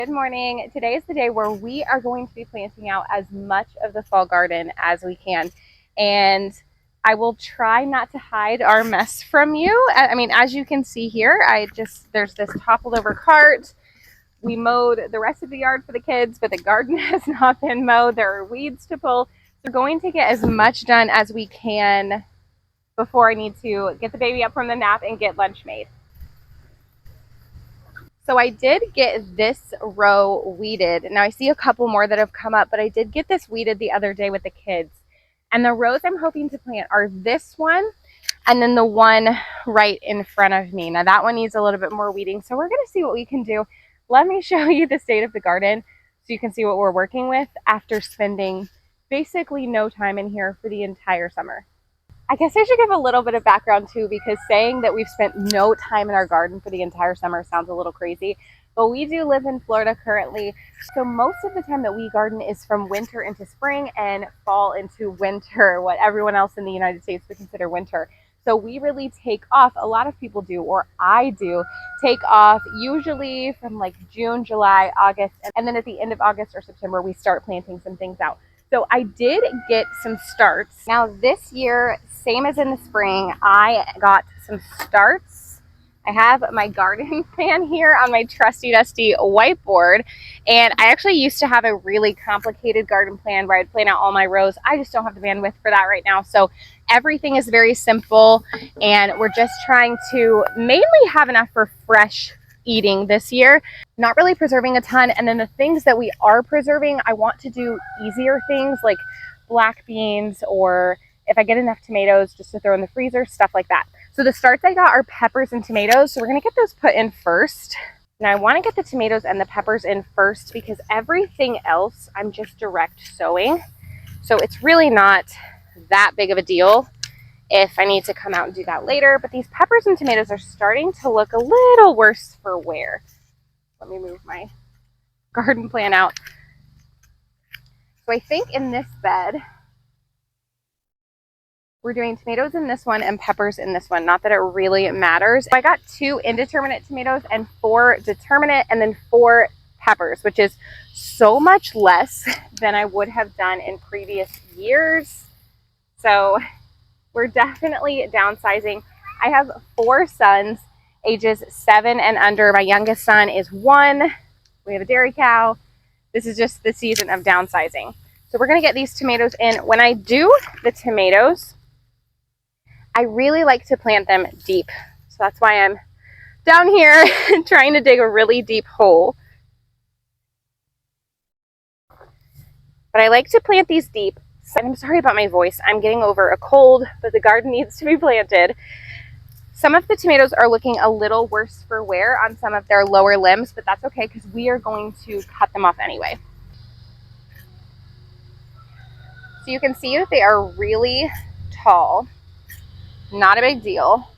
Good morning. Today is the day where we are going to be planting out as much of the fall garden as we can. And I will try not to hide our mess from you. I mean, as you can see here, there's this toppled over cart. We mowed the rest of the yard for the kids, but the garden has not been mowed. There are weeds to pull. So we're going to get as much done as we can before I need to get the baby up from the nap and get lunch made. So I did get this row weeded. Now I see a couple more that have come up, but I did get this weeded the other day with the kids. And the rows I'm hoping to plant are this one and then the one right in front of me. Now that one needs a little bit more weeding, so we're going to see what we can do. Let me show you the state of the garden so you can see what we're working with after spending basically no time in here for the entire summer. I guess I should give a little bit of background too, because saying that we've spent no time in our garden for the entire summer sounds a little crazy, but we do live in Florida currently. So most of the time that we garden is from winter into spring and fall into winter, what everyone else in the United States would consider winter. So we really take off, a lot of people do, or I do, take off usually from like June, July, August, and then at the end of August or September, we start planting some things out. So I did get some starts. Now this year, same as in the spring, I got some starts. I have my garden plan here on my trusty dusty whiteboard, and I actually used to have a really complicated garden plan where I'd plan out all my rows. I just don't have the bandwidth for that right now, so everything is very simple, and we're just trying to mainly have enough for fresh eating this year, not really preserving a ton. And then the things that we are preserving, I want to do easier things like black beans, or if I get enough tomatoes, just to throw in the freezer, stuff like that. So the starts I got are peppers and tomatoes, so we're gonna get those put in first. Now I want to get the tomatoes and the peppers in first because everything else I'm just direct sowing, so it's really not that big of a deal if I need to come out and do that later. But these peppers and tomatoes are starting to look a little worse for wear. Let me move my garden plan out. So I think in this bed, we're doing tomatoes in this one and peppers in this one. Not that it really matters. I got 2 indeterminate tomatoes and 4 determinate, and then 4 peppers, which is so much less than I would have done in previous years. So we're definitely downsizing. I have 4 sons, ages 7 and under. My youngest son is 1. We have a dairy cow. This is just the season of downsizing. So we're gonna get these tomatoes in. When I do the tomatoes, I really like to plant them deep. So that's why I'm down here trying to dig a really deep hole. But I like to plant these deep. And I'm sorry about my voice. I'm getting over a cold, but the garden needs to be planted. Some of the tomatoes are looking a little worse for wear on some of their lower limbs, but that's okay because we are going to cut them off anyway. So you can see that they are really tall. Not a big deal.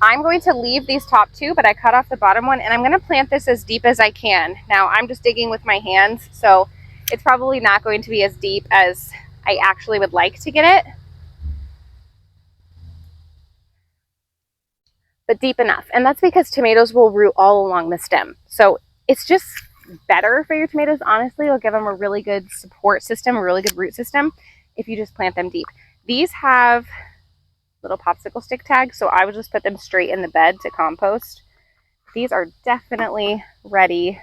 I'm going to leave these top 2, but I cut off the bottom one, and I'm going to plant this as deep as I can. Now I'm just digging with my hands, so it's probably not going to be as deep as I actually would like to get it, but deep enough. And that's because tomatoes will root all along the stem. So it's just better for your tomatoes, honestly. It'll give them a really good support system, a really good root system, if you just plant them deep. These have little popsicle stick tags, so I would just put them straight in the bed to compost. These are definitely ready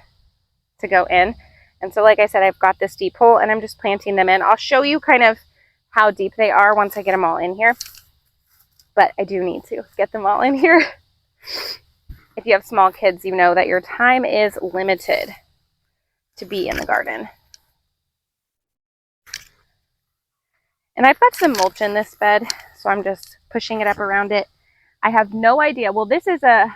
to go in. And so like I said, I've got this deep hole and I'm just planting them in. I'll show you kind of how deep they are once I get them all in here. But I do need to get them all in here. If you have small kids, you know that your time is limited to be in the garden. And I've got some mulch in this bed, so I'm just pushing it up around it. I have no idea. Well, this is a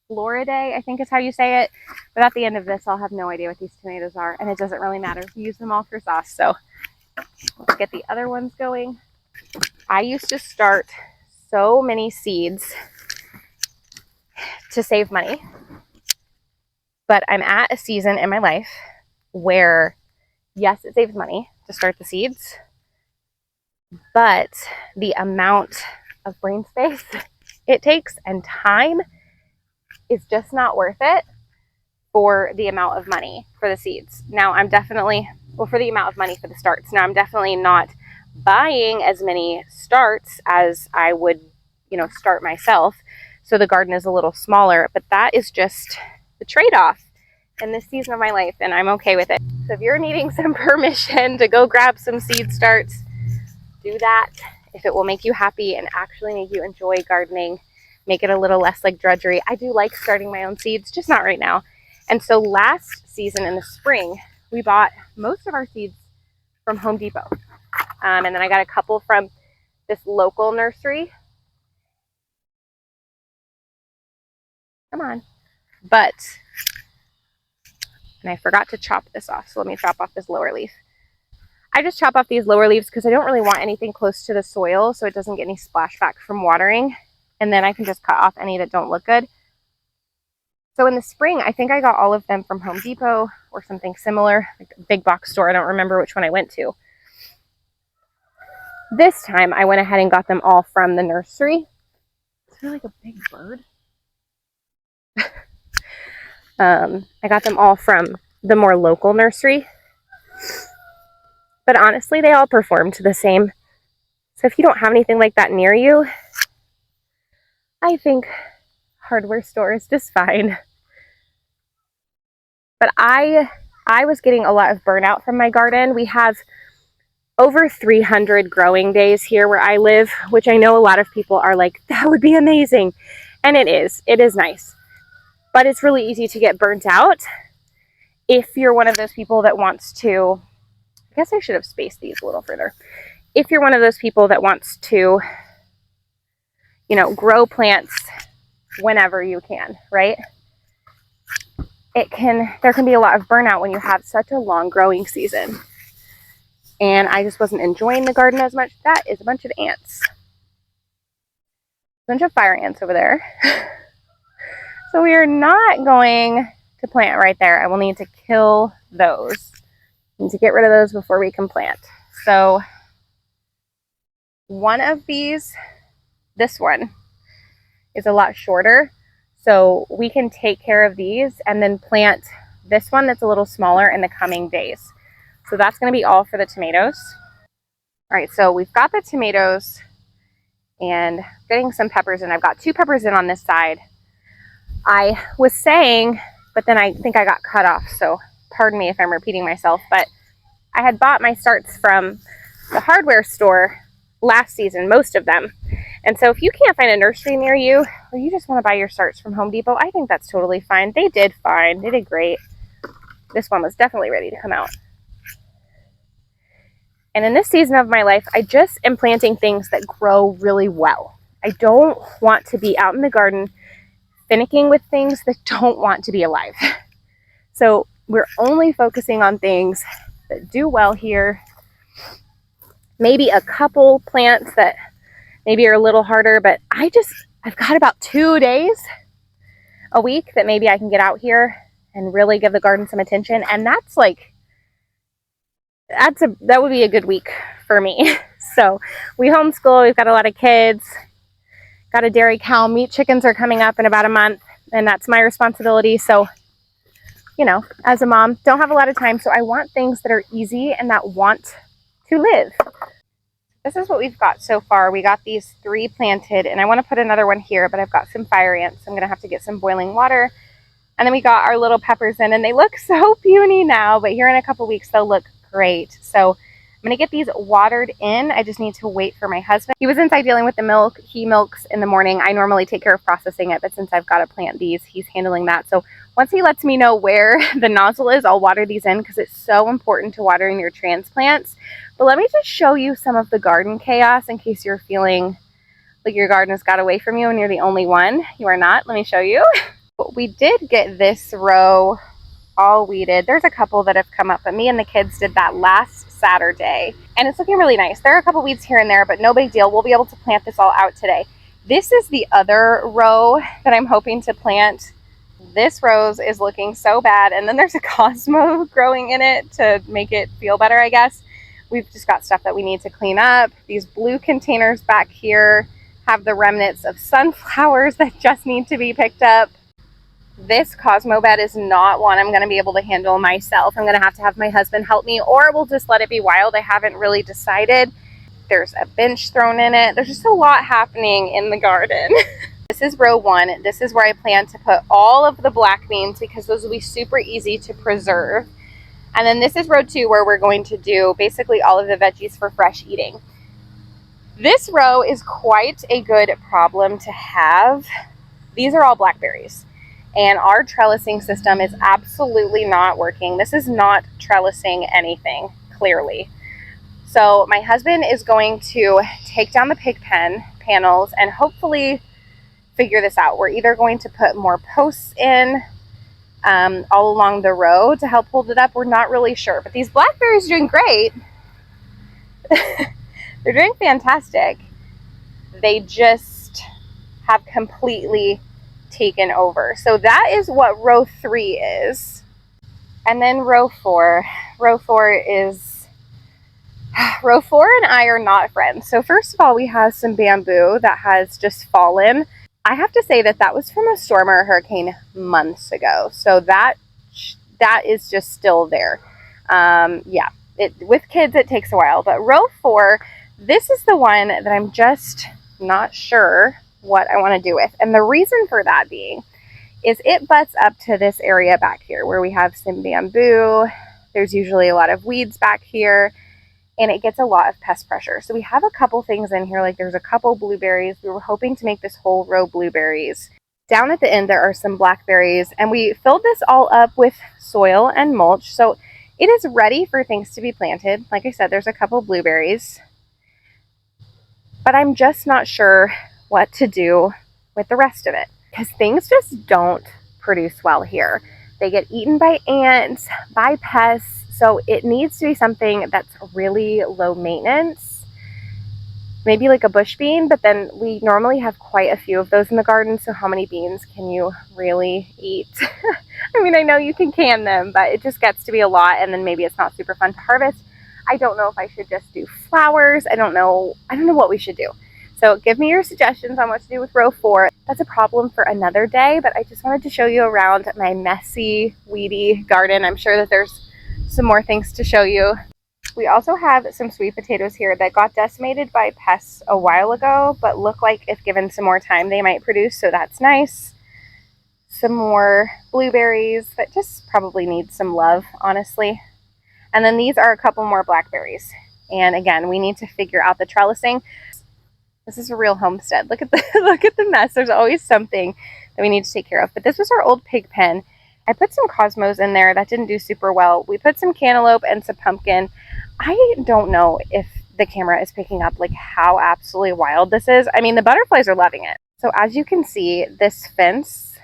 Floridae, I think is how you say it. But at the end of this, I'll have no idea what these tomatoes are, and it doesn't really matter. We use them all for sauce. So let's get the other ones going. I used to start so many seeds to save money, but I'm at a season in my life where, yes, it saves money to start the seeds, but the amount of brain space it takes and time is just not worth it. for the amount of money for the seeds. Now I'm definitely, well, for the amount of money for the starts. Now I'm definitely not buying as many starts as I would, you know, start myself. So the garden is a little smaller, but that is just the trade-off in this season of my life, and I'm okay with it. So if you're needing some permission to go grab some seed starts, do that. If it will make you happy and actually make you enjoy gardening, make it a little less like drudgery. I do like starting my own seeds, just not right now. And so last season in the spring, we bought most of our seeds from Home Depot. And then I got a couple from this local nursery. Come on. But, and I forgot to chop this off, so let me chop off this lower leaf. I just chop off these lower leaves because I don't really want anything close to the soil so it doesn't get any splashback from watering. And then I can just cut off any that don't look good. So in the spring, I think I got all of them from Home Depot or something similar, like a big box store. I don't remember which one I went to. This time, I went ahead and got them all from the nursery. Is there like a big bird? I got them all from the more local nursery. But honestly, they all performed the same. So if you don't have anything like that near you, I think hardware store is just fine. But I was getting a lot of burnout from my garden. We have over 300 growing days here where I live, which I know a lot of people are like, that would be amazing. And it is nice. But it's really easy to get burnt out if you're one of those people that wants to, I guess I should have spaced these a little further. If you're one of those people that wants to, you know, grow plants whenever you can, right? There can be a lot of burnout when you have such a long growing season. And I just wasn't enjoying the garden as much. That is a bunch of ants. A bunch of fire ants over there. So we are not going to plant right there. I will need to kill those. I need to get rid of those before we can plant. So one of these, this one, is a lot shorter. So we can take care of these and then plant this one that's a little smaller in the coming days. So that's going to be all for the tomatoes. All right, so we've got the tomatoes and getting some peppers in. I've got 2 peppers in on this side. I was saying, but then I think I got cut off, so pardon me if I'm repeating myself, but I had bought my starts from the hardware store last season, most of them. And so if you can't find a nursery near you, or you just want to buy your starts from Home Depot, I think that's totally fine. They did fine. They did great. This one was definitely ready to come out. And in this season of my life, I just am planting things that grow really well. I don't want to be out in the garden finicking with things that don't want to be alive. So we're only focusing on things that do well here. Maybe a couple plants that maybe are a little harder, but I've got about 2 days a week that maybe I can get out here and really give the garden some attention. And that's like, that would be a good week for me. So we homeschool, we've got a lot of kids, got a dairy cow, meat chickens are coming up in about a month, and that's my responsibility. So, you know, as a mom, don't have a lot of time. So I want things that are easy and that want to live. This is what we've got so far. We got these 3 planted, and I want to put another one here, but I've got some fire ants. I'm going to have to get some boiling water. And then we got our little peppers in, and they look so puny now, but here in a couple weeks, they'll look great. So I'm going to get these watered in. I just need to wait for my husband. He was inside dealing with the milk. He milks in the morning. I normally take care of processing it, but since I've got to plant these, he's handling that. So once he lets me know where the nozzle is, I'll water these in because it's so important to watering your transplants. But let me just show you some of the garden chaos in case you're feeling like your garden has got away from you and you're the only one. You are not. Let me show you. But we did get this row all weeded. There's a couple that have come up, but me and the kids did that last Saturday, and it's looking really nice. There are a couple weeds here and there, but no big deal. We'll be able to plant this all out today. This is the other row that I'm hoping to plant. This rose is looking so bad, and then there's a Cosmo growing in it to make it feel better, I guess. We've just got stuff that we need to clean up. These blue containers back here have the remnants of sunflowers that just need to be picked up. This Cosmo bed is not one I'm going to be able to handle myself. I'm going to have my husband help me, or we'll just let it be wild. I haven't really decided. There's a bench thrown in it. There's just a lot happening in the garden. This is row 1. This is where I plan to put all of the black beans because those will be super easy to preserve. And then this is row 2 where we're going to do basically all of the veggies for fresh eating. This row is quite a good problem to have. These are all blackberries. And our trellising system is absolutely not working. This is not trellising anything, clearly. So my husband is going to take down the pig pen panels and hopefully figure this out. We're either going to put more posts in all along the row to help hold it up. We're not really sure. But these blackberries are doing great. They're doing fantastic. They just have completely taken over. So that is what row 3 is. And then row 4. Row 4 is... Row 4 and I are not friends. So first of all, we have some bamboo that has just fallen. I have to say that that was from a storm or a hurricane months ago. So that is just still there. Yeah, with kids it takes a while. But row 4, this is the one that I'm just not sure what I want to do with. And the reason for that being is it butts up to this area back here where we have some bamboo. There's usually a lot of weeds back here, and it gets a lot of pest pressure. So we have a couple things in here, like there's a couple blueberries. We were hoping to make this whole row blueberries. Down at the end there are some blackberries, and we filled this all up with soil and mulch. So it is ready for things to be planted. Like I said, there's a couple blueberries, but I'm just not sure what to do with the rest of it because things just don't produce well here. They get eaten by ants, by pests, so it needs to be something that's really low maintenance. Maybe like a bush bean, but then we normally have quite a few of those in the garden, so how many beans can you really eat? I mean, I know you can can them, but it just gets to be a lot, and then maybe it's not super fun to harvest. I don't know if I should just do flowers. I don't know what we should do. So give me your suggestions on what to do with row 4. That's a problem for another day, but I just wanted to show you around my messy, weedy garden. I'm sure that there's some more things to show you. We also have some sweet potatoes here that got decimated by pests a while ago, but look like if given some more time, they might produce, so that's nice. Some more blueberries that just probably need some love, honestly. And then these are a couple more blackberries. And again, we need to figure out the trellising. This is a real homestead. Look at the mess. There's always something that we need to take care of. But this was our old pig pen. I put some cosmos in there. That didn't do super well. We put some cantaloupe and some pumpkin. I don't know if the camera is picking up like how absolutely wild this is. I mean, the butterflies are loving it. So as you can see, this fence,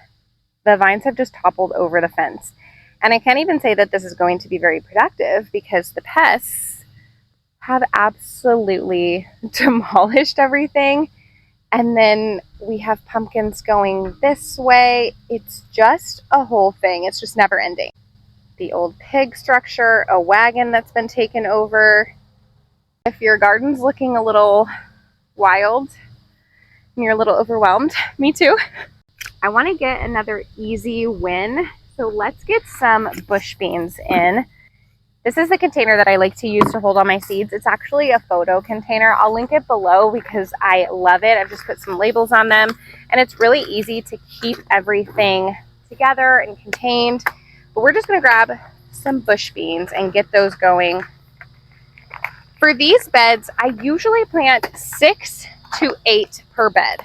the vines have just toppled over the fence. And I can't even say that this is going to be very productive because the pests have absolutely demolished everything. And then we have pumpkins going this way. It's just a whole thing. It's just never ending. The old pig structure, a wagon that's been taken over. If your garden's looking a little wild and you're a little overwhelmed, me too. I want to get another easy win. So let's get some bush beans in. This is the container that I like to use to hold all my seeds. It's actually a photo container. I'll link it below because I love it. I've just put some labels on them, and it's really easy to keep everything together and contained. But we're just going to grab some bush beans and get those going. For these beds, I usually plant 6 to 8 per bed.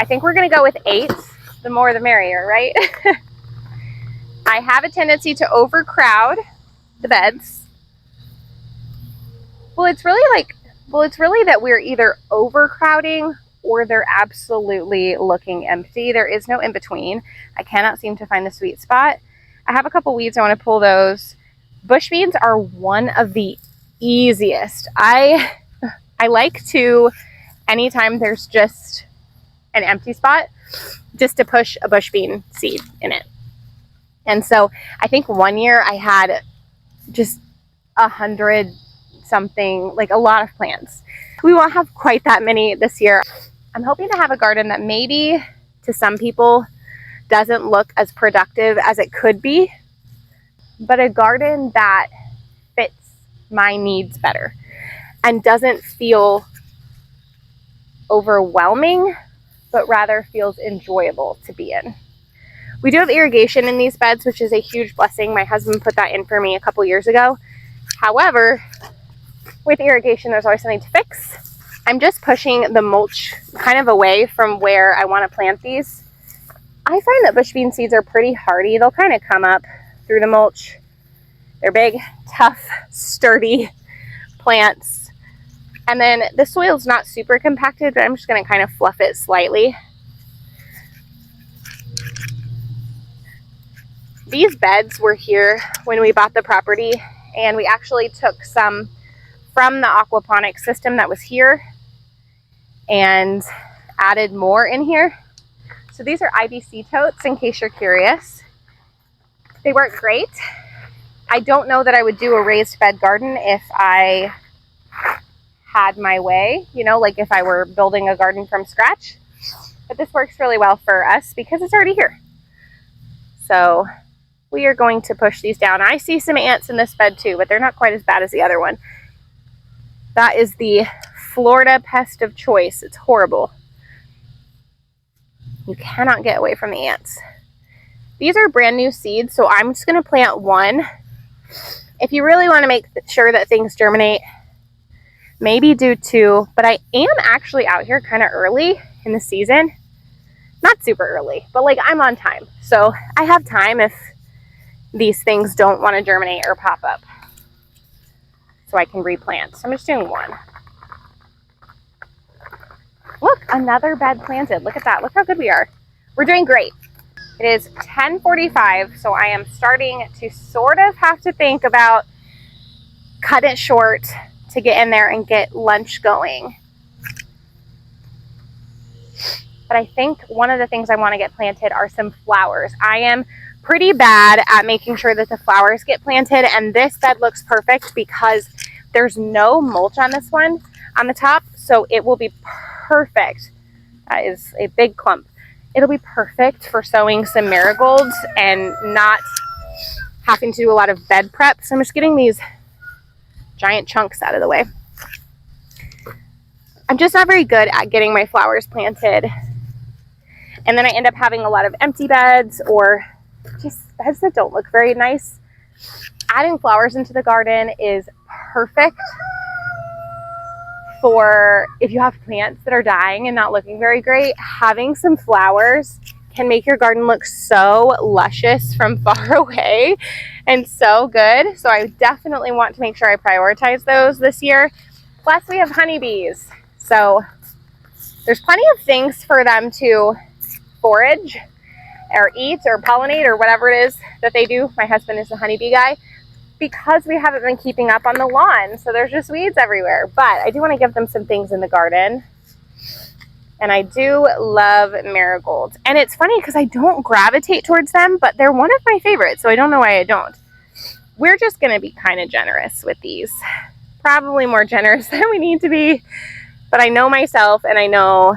I think we're going to go with 8. The more the merrier, right? I have a tendency to overcrowd the beds. Well, it's really that we're either overcrowding or they're absolutely looking empty. There is no in between. I cannot seem to find the sweet spot. I have a couple weeds. I want to pull those. Bush beans are one of the easiest. I like to, anytime there's just an empty spot, just to push a bush bean seed in it. And so I think one year I had just 100 something, like a lot of plants. We won't have quite that many this year. I'm hoping to have a garden that maybe to some people doesn't look as productive as it could be, but a garden that fits my needs better and doesn't feel overwhelming, but rather feels enjoyable to be in. We do have irrigation in these beds, which is a huge blessing. My husband put that in for me a couple years ago. However, with irrigation, there's always something to fix. I'm just pushing the mulch kind of away from where I want to plant these. I find that bush bean seeds are pretty hardy. They'll kind of come up through the mulch. They're big, tough, sturdy plants. And then the soil's not super compacted, but I'm just going to kind of fluff it slightly. These beds were here when we bought the property, and we actually took some from the aquaponics system that was here and added more in here. So these are IBC totes, in case you're curious. They work great. I don't know that I would do a raised bed garden if I had my way, you know, like if I were building a garden from scratch. But this works really well for us because it's already here. So we are going to push these down. I see some ants in this bed too, but they're not quite as bad as the other one. That is the Florida pest of choice. It's horrible. You cannot get away from the ants. These are brand new seeds, so I'm just going to plant one. If you really want to make sure that things germinate, maybe do two, but I am actually out here kind of early in the season. Not super early, but like I'm on time. So I have time if these things don't want to germinate or pop up. So I can replant. So I'm just doing one. Look, another bed planted. Look at that. Look how good we are. We're doing great. It is 10:45, so I am starting to sort of have to think about cut it short to get in there and get lunch going. But I think one of the things I want to get planted are some flowers. I am pretty bad at making sure that the flowers get planted, and this bed looks perfect because there's no mulch on this one on the top, so it will be perfect. That is a big clump. It'll be perfect for sowing some marigolds and not having to do a lot of bed prep. So I'm just getting these giant chunks out of the way. I'm just not very good at getting my flowers planted. And then I end up having a lot of empty beds or just beds that don't look very nice. Adding flowers into the garden is perfect for if you have plants that are dying and not looking very great. Having some flowers can make your garden look so luscious from far away and so good. So I definitely want to make sure I prioritize those this year. Plus we have honeybees. So there's plenty of things for them to forage or eat or pollinate or whatever it is that they do. My husband is the honeybee guy. Because we haven't been keeping up on the lawn, so there's just weeds everywhere. But I do want to give them some things in the garden. And I do love marigolds. And it's funny because I don't gravitate towards them, but they're one of my favorites, so I don't know why I don't. We're just going to be kind of generous with these. Probably more generous than we need to be. But I know myself, and I know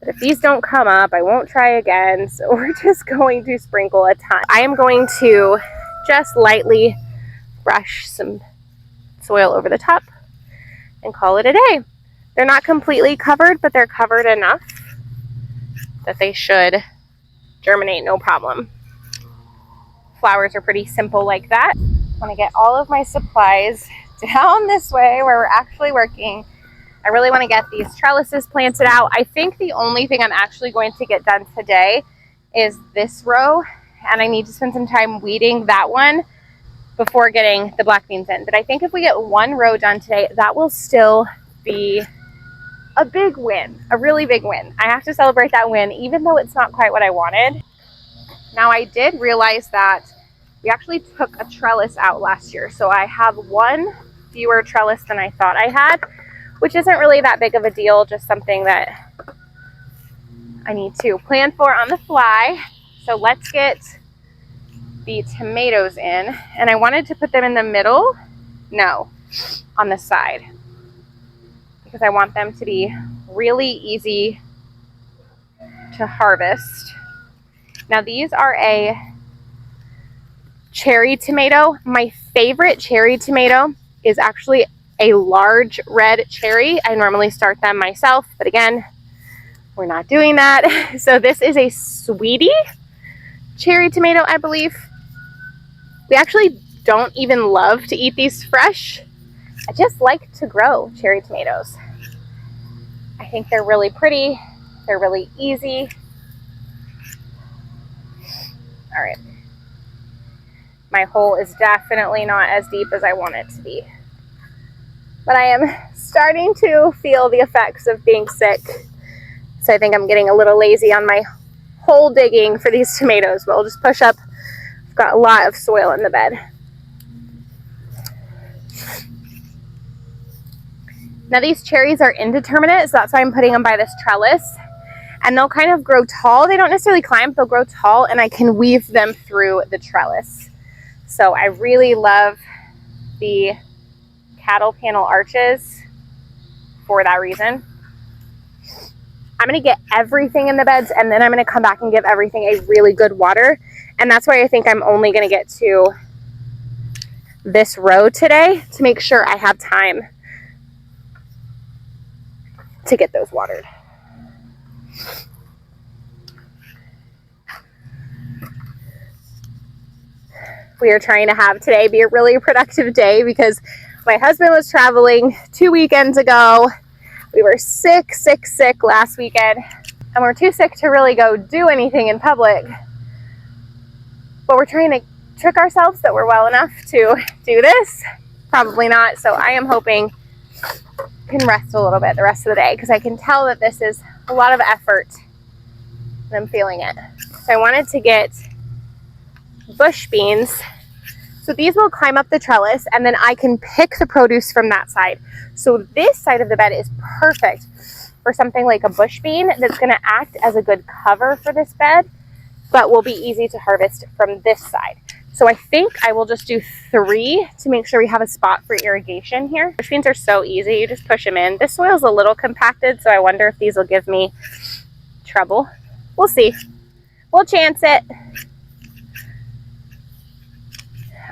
that if these don't come up, I won't try again. So we're just going to sprinkle a ton. I am going to just lightly brush some soil over the top and call it a day. They're not completely covered, but they're covered enough that they should germinate no problem. Flowers are pretty simple like that. I want to get all of my supplies down this way where we're actually working. I really want to get these trellises planted out. I think the only thing I'm actually going to get done today is this row, and I need to spend some time weeding that one before getting the black beans in. But I think if we get one row done today, that will still be a big win, a really big win. I have to celebrate that win, even though it's not quite what I wanted. Now, I did realize that we actually took a trellis out last year, so I have one fewer trellis than I thought I had, which isn't really that big of a deal, just something that I need to plan for on the fly. So let's get the tomatoes in. And I wanted to put them in the middle. No, on the side. Because I want them to be really easy to harvest. Now these are a cherry tomato. My favorite cherry tomato is actually a large red cherry. I normally start them myself, but again, we're not doing that. So this is a sweetie cherry tomato, I believe. We actually don't even love to eat these fresh. I just like to grow cherry tomatoes. I think they're really pretty. They're really easy. All right. My hole is definitely not as deep as I want it to be. But I am starting to feel the effects of being sick. So I think I'm getting a little lazy on my hole digging for these tomatoes, but we'll just push up. I've got a lot of soil in the bed. Now these cherries are indeterminate, so that's why I'm putting them by this trellis. And they'll kind of grow tall. They don't necessarily climb, they'll grow tall, and I can weave them through the trellis. So I really love the cattle panel arches for that reason. I'm going to get everything in the beds, and then I'm going to come back and give everything a really good water. And that's why I think I'm only going to get to this row today to make sure I have time to get those watered. We are trying to have today be a really productive day because my husband was traveling 2 weekends ago. We were sick last weekend, and we're too sick to really go do anything in public. But we're trying to trick ourselves that we're well enough to do this. Probably not, so I am hoping I can rest a little bit the rest of the day because I can tell that this is a lot of effort and I'm feeling it. So I wanted to get bush beans. So these will climb up the trellis, and then I can pick the produce from that side. So this side of the bed is perfect for something like a bush bean that's going to act as a good cover for this bed, but will be easy to harvest from this side. So I think I will just do 3 to make sure we have a spot for irrigation here. Bush beans are so easy. You just push them in. This soil's a little compacted, so I wonder if these will give me trouble. We'll see. We'll chance it.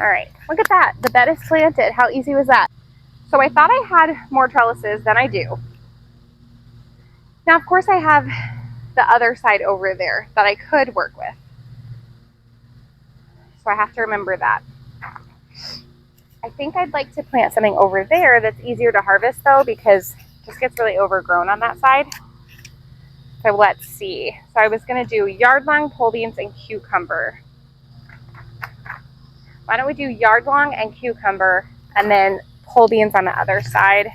All right, look at that. The bed is planted. How easy was that? So I thought I had more trellises than I do. Now, of course, I have the other side over there that I could work with. So I have to remember that. I think I'd like to plant something over there that's easier to harvest though, because it just gets really overgrown on that side. So let's see. So I was gonna do yard-long pole beans and cucumber. Why don't we do yard-long and cucumber and then pole beans on the other side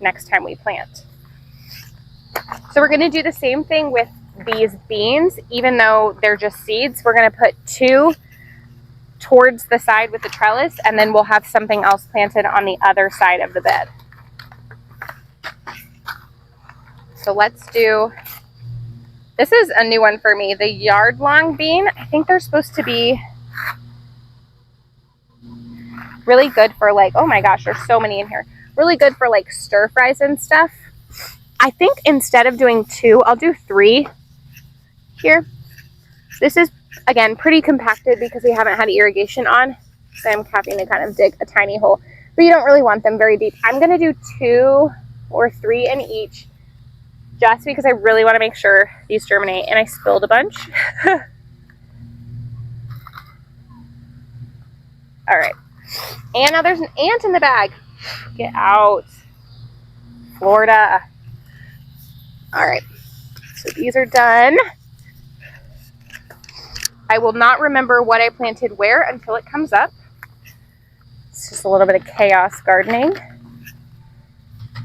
next time we plant. So we're gonna do the same thing with these beans, even though they're just seeds. We're gonna put 2 towards the side with the trellis, and then we'll have something else planted on the other side of the bed. So let's do, this is a new one for me, the yard-long bean. I think they're supposed to be really good for like, oh my gosh, there's so many in here. Really good for like stir fries and stuff. I think instead of doing 2, I'll do 3 here. This is, again, pretty compacted because we haven't had irrigation on. So I'm having to kind of dig a tiny hole. But you don't really want them very deep. I'm going to do 2 or 3 in each just because I really want to make sure these germinate. And I spilled a bunch. All right. And now there's an ant in the bag. Get out. Florida. All right. So these are done. I will not remember what I planted where until it comes up. It's just a little bit of chaos gardening.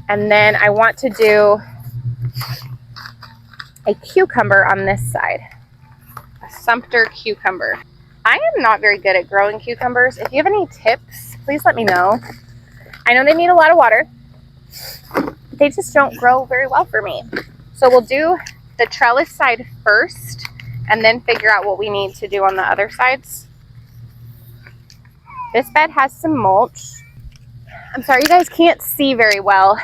And then I want to do a cucumber on this side. A Sumter cucumber. I am not very good at growing cucumbers. If you have any tips, please let me know. I know they need a lot of water. They just don't grow very well for me. So we'll do the trellis side first and then figure out what we need to do on the other sides. This bed has some mulch. I'm sorry you guys can't see very well.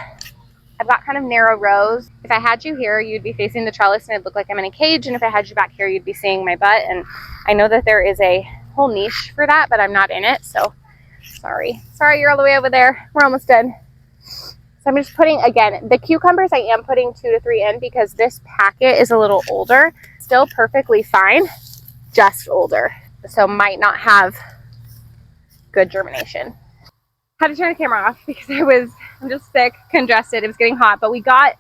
I've got kind of narrow rows. If I had you here, you'd be facing the trellis and it'd look like I'm in a cage. And if I had you back here, you'd be seeing my butt. And I know that there is a whole niche for that, but I'm not in it. So sorry. Sorry, you're all the way over there. We're almost done. So I'm just putting, again, the cucumbers I am putting 2 to 3 in because this packet is a little older. Still perfectly fine, just older. So might not have good germination. Had to turn the camera off because I'm just sick, congested. It was getting hot, but we got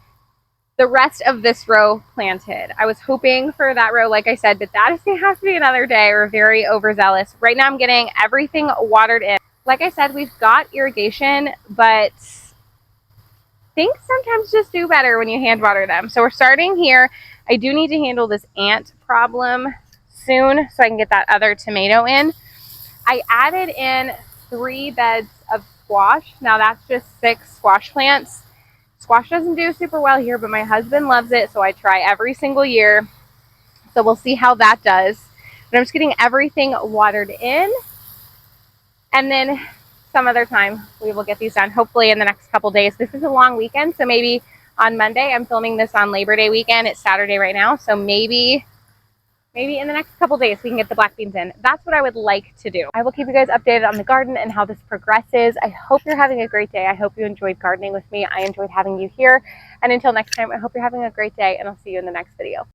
the rest of this row planted. I was hoping for that row, like I said, but that is going to have to be another day. We're very overzealous. Right now I'm getting everything watered in. Like I said, we've got irrigation, but things sometimes just do better when you hand water them. So we're starting here. I do need to handle this ant problem soon so I can get that other tomato in. I added in 3 beds of squash. Now that's just 6 squash plants. Squash doesn't do super well here, but my husband loves it, so I try every single year. So we'll see how that does. But I'm just getting everything watered in. And then some other time we will get these done, hopefully in the next couple days. This is a long weekend, so maybe on Monday. I'm filming this on Labor Day weekend. It's Saturday right now, so maybe in the next couple days we can get the black beans in. That's what I would like to do. I will keep you guys updated on the garden and how this progresses. I hope you're having a great day. I hope you enjoyed gardening with me. I enjoyed having you here. And until next time, I hope you're having a great day, and I'll see you in the next video.